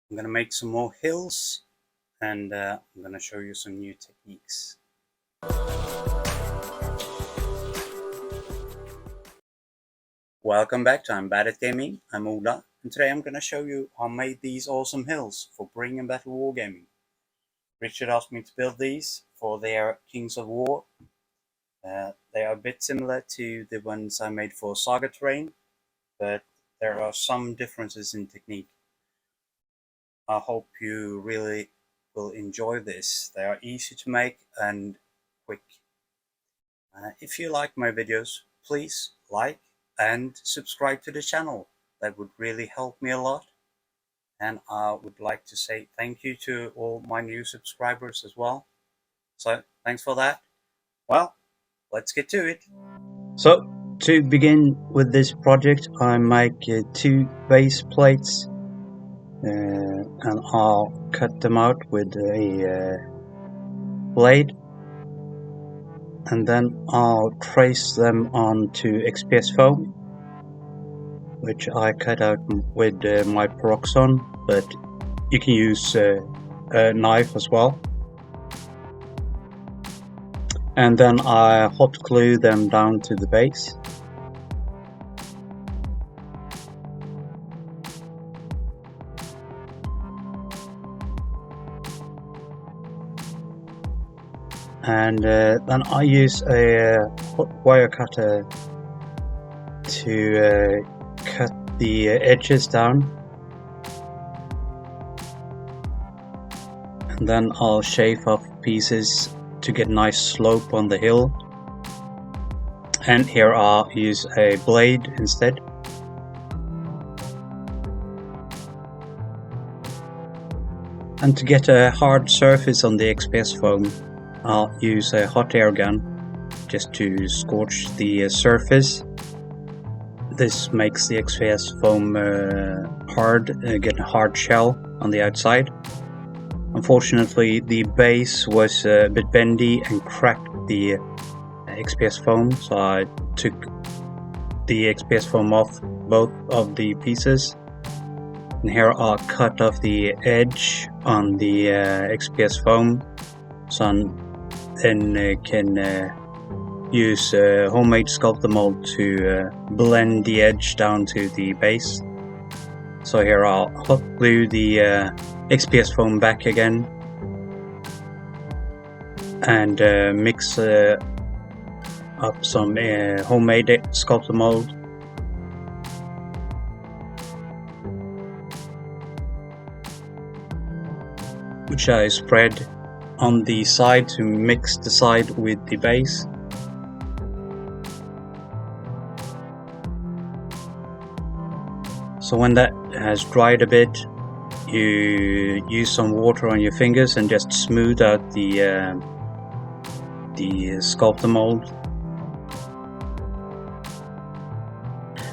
I'm gonna make some more hills, and I'm gonna show you some new techniques. Welcome back to I'm Bad at Gaming. I'm Ola, and today I'm gonna show you how I made these awesome hills for Bring and Battle Wargaming. Richard asked me to build these for their Kings of War. They are a bit similar to the ones I made for Saga Terrain, but there are some differences in technique. I hope you really will enjoy this. They are easy to make and quick. If you like my videos, please like and subscribe to the channel. That would really help me a lot. And I would like to say thank you to all my new subscribers as well. So thanks for that. Well, let's get to it. So to begin with this project, I make 2 base plates, and I'll cut them out with a blade, and then I'll trace them onto XPS foam, which I cut out with my peroxon, but you can use a knife as well. And then I hot glue them down to the base. And then I use a hot wire cutter to cut the edges down. And then I'll shave off pieces to get a nice slope on the hill. And here I'll use a blade instead. And to get a hard surface on the XPS foam, I'll use a hot air gun just to scorch the surface. This makes the XPS foam hard, get a hard shell on the outside. Unfortunately, the base was a bit bendy and cracked the XPS foam, so I took the XPS foam off both of the pieces. And here I'll cut off the edge on the XPS foam, so then can use homemade sculptor mold to blend the edge down to the base. So here I'll hot glue the XPS foam back again and mix up some homemade sculptor mold. Which I spread on the side to mix the side with the base. So when that has dried a bit, you use some water on your fingers and just smooth out the sculptor mold.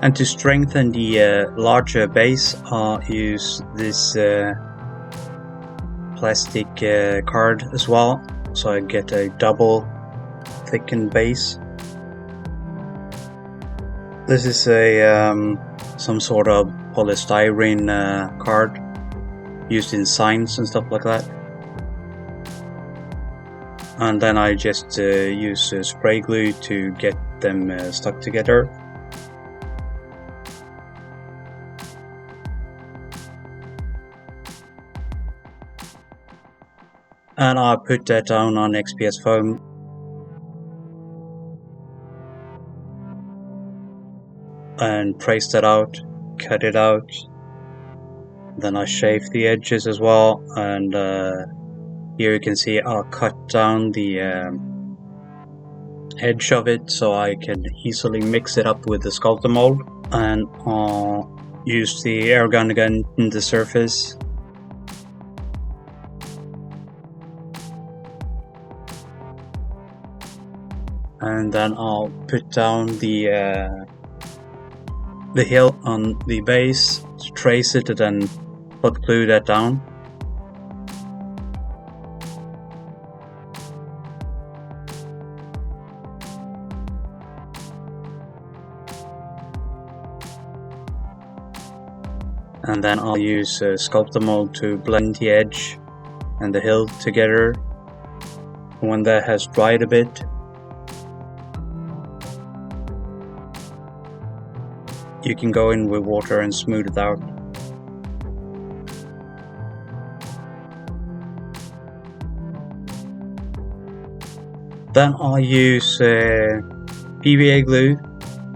And to strengthen the larger base, I'll use this plastic card as well, so I get a double thickened base. This is a some sort of polystyrene card used in signs and stuff like that. And then I just use spray glue to get them stuck together. And I put that down on XPS foam. And trace that out, cut it out. Then I shave the edges as well, and here you can see I'll cut down the edge of it so I can easily mix it up with the sculptor mold. And I'll use the air gun again in the surface. And then I'll put down the hill on the base, to trace it, and then hot glue that down. and then I'll use sculptor mold to blend the edge and the hill together. When that has dried a bit, you can go in with water and smooth it out. Then I'll use PVA glue.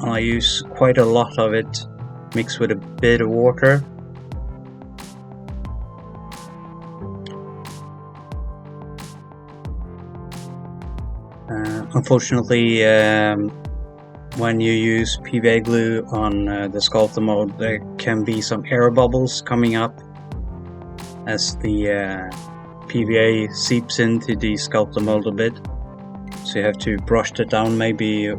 I use quite a lot of it, mixed with a bit of water. Unfortunately, when you use PVA glue on the sculptor mold, there can be some air bubbles coming up as the PVA seeps into the sculptor mold a bit. So you have to brush it down maybe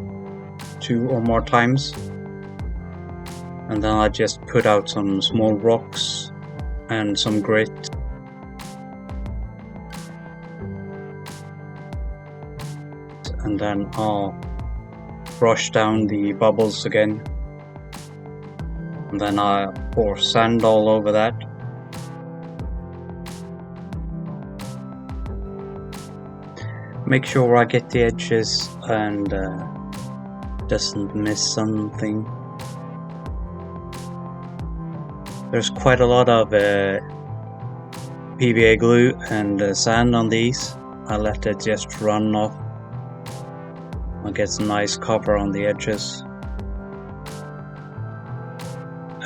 2 or more times. And then I just put out some small rocks and some grit. And then I'll brush down the bubbles again, and then I pour sand all over that. Make sure I get the edges and doesn't miss something. There's quite a lot of PVA glue and sand on these. I let it just run off. I'll get some nice cover on the edges.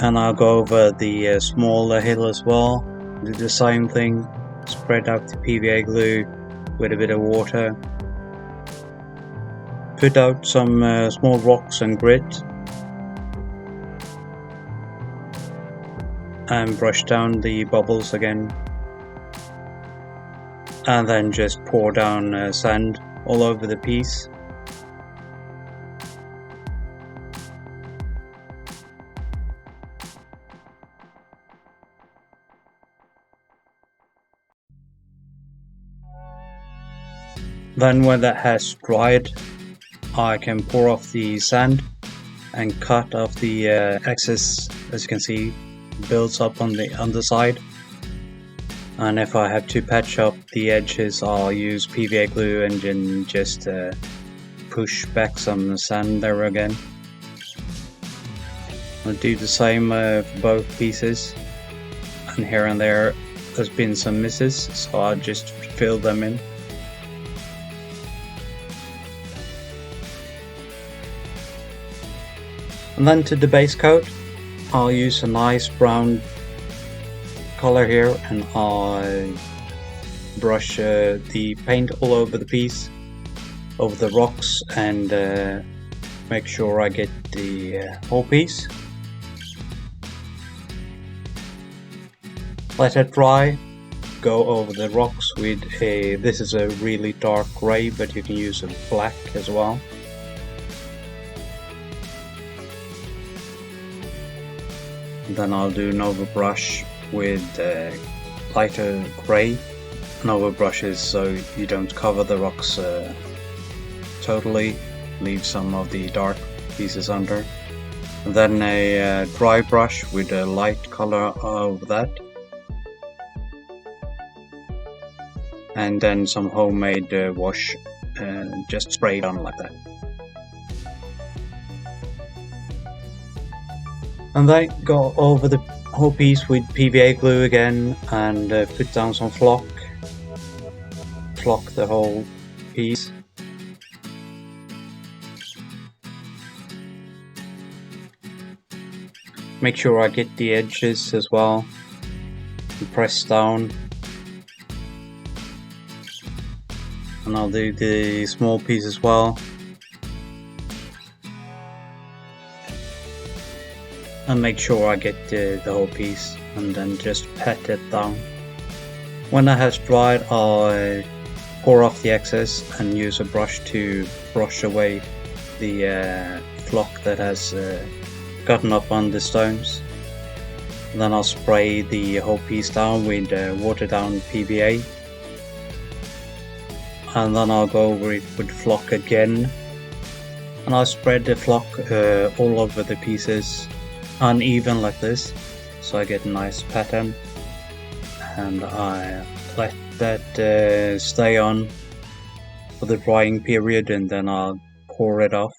And I'll go over the smaller hill as well. Do the same thing. Spread out the PVA glue with a bit of water. Put out some small rocks and grit. And brush down the bubbles again. And then just pour down sand all over the piece. Then when that has dried, I can pour off the sand and cut off the excess. As you can see, builds up on the underside. And if I have to patch up the edges, I'll use PVA glue and then just push back some sand there again. I'll do the same for both pieces, and here and there there's been some misses, so I'll just fill them in. And then to the base coat, I'll use a nice brown color here, and I'll brush the paint all over the piece, over the rocks, and make sure I get the whole piece. Let it dry. Go over the rocks with this is a really dark gray, but you can use a black as well. Then I'll do an overbrush with lighter grey. An overbrush is so you don't cover the rocks totally, leave some of the dark pieces under. And then a dry brush with a light color over that. And then some homemade wash, just spray it on like that. And then go over the whole piece with PVA glue again, and put down some flock the whole piece. Make sure I get the edges as well, and press down. And I'll do the small piece as well. And make sure I get the whole piece, and then just pat it down. When that has dried, I'll pour off the excess and use a brush to brush away the flock that has gotten up on the stones. And then I'll spray the whole piece down with watered down PVA. And then I'll go over it with flock again. And I'll spread the flock all over the pieces, uneven like this, so I get a nice pattern, and I let that stay on for the drying period, and then I'll pour it off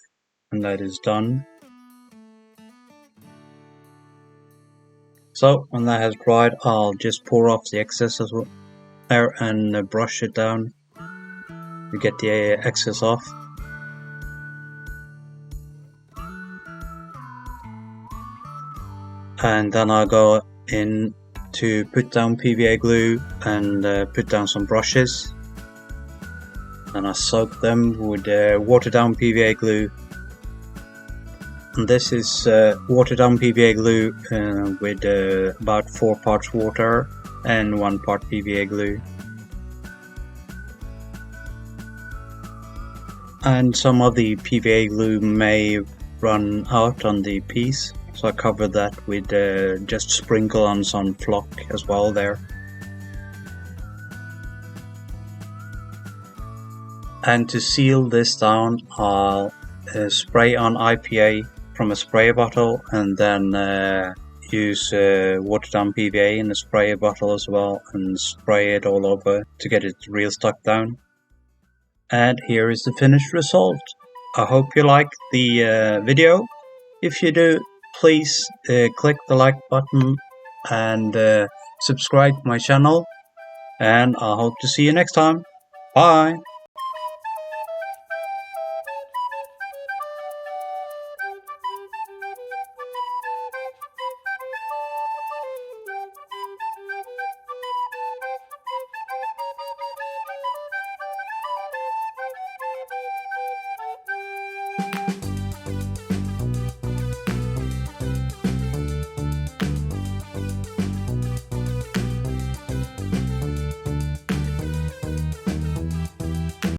when that is done. So when that has dried, I'll just pour off the excess as well there and brush it down to get the excess off. And then I'll go in to put down PVA glue and put down some brushes. And I soak them with watered down PVA glue. And this is watered down PVA glue with about 4 parts water and 1 part PVA glue. And some of the PVA glue may run out on the piece, so I cover that with just sprinkle on some flock as well there. And to seal this down, I'll spray on IPA from a spray bottle, and then use watered down PVA in a spray bottle as well, and spray it all over to get it real stuck down. And here is the finished result. I hope you like the video. If you do, please click the like button and subscribe to my channel, and I hope to see you next time. Bye!